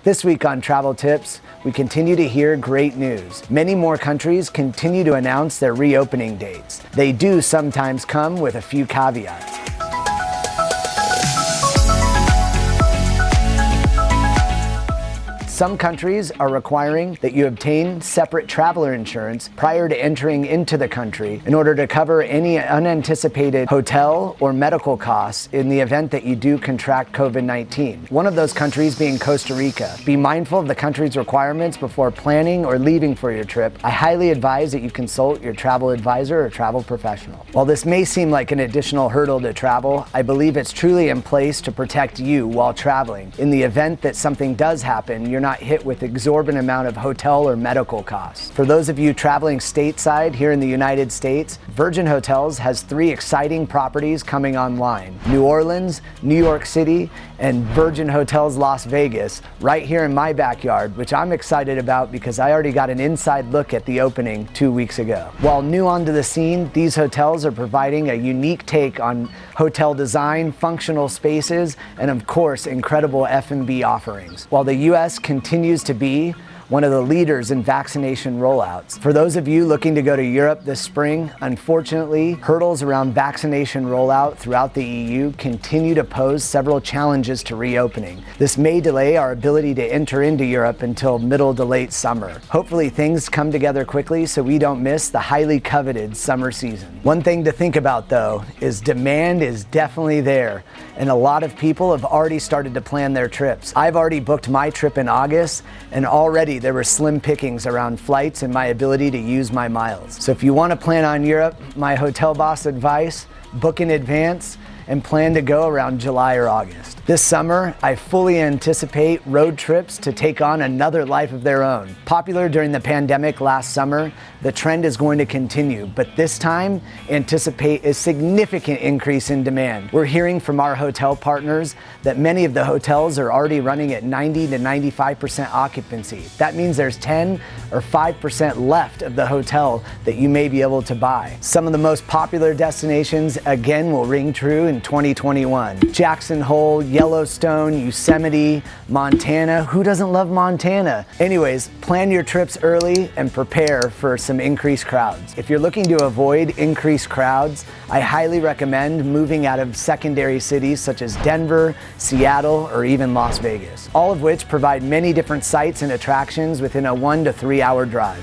This week on Travel Tips, we continue to hear great news. Many more countries continue to announce their reopening dates. They do sometimes come with a few caveats. Some countries are requiring that you obtain separate traveler insurance prior to entering into the country in order to cover any unanticipated hotel or medical costs in the event that you do contract COVID-19. One of those countries being Costa Rica. Be mindful of the country's requirements before planning or leaving for your trip. I highly advise that you consult your travel advisor or travel professional. While this may seem like an additional hurdle to travel, I believe it's truly in place to protect you while traveling. In the event that something does happen, you're not hit with exorbitant amount of hotel or medical costs. For those of you traveling stateside here in the United States, Virgin Hotels has 3 exciting properties coming online: New Orleans, New York City, and Virgin Hotels Las Vegas, right here in my backyard, which I'm excited about because I already got an inside look at the opening 2 weeks ago. While new onto the scene, these hotels are providing a unique take on hotel design, functional spaces, and of course, incredible F&B offerings. While the US continues to be one of the leaders in vaccination rollouts. For those of you looking to go to Europe this spring, unfortunately, hurdles around vaccination rollout throughout the EU continue to pose several challenges to reopening. This may delay our ability to enter into Europe until middle to late summer. Hopefully things come together quickly so we don't miss the highly coveted summer season. One thing to think about though is demand is definitely there, and a lot of people have already started to plan their trips. I've already booked my trip in August, and already there were slim pickings around flights and my ability to use my miles. So if you want to plan on Europe, my hotel boss advice: book in advance and plan to go around July or August. This summer, I fully anticipate road trips to take on another life of their own. Popular during the pandemic last summer, the trend is going to continue, but this time, anticipate a significant increase in demand. We're hearing from our hotel partners that many of the hotels are already running at 90 to 95% occupancy. That means there's 10 or 5% left of the hotel that you may be able to buy. Some of the most popular destinations, again, will ring true in 2021. Jackson Hole, Yellowstone, Yosemite, Montana. Who doesn't love Montana? Anyways, plan your trips early and prepare for some increased crowds. If you're looking to avoid increased crowds, I highly recommend moving out of secondary cities such as Denver, Seattle, or even Las Vegas, all of which provide many different sites and attractions within a 1 to 3 hour drive.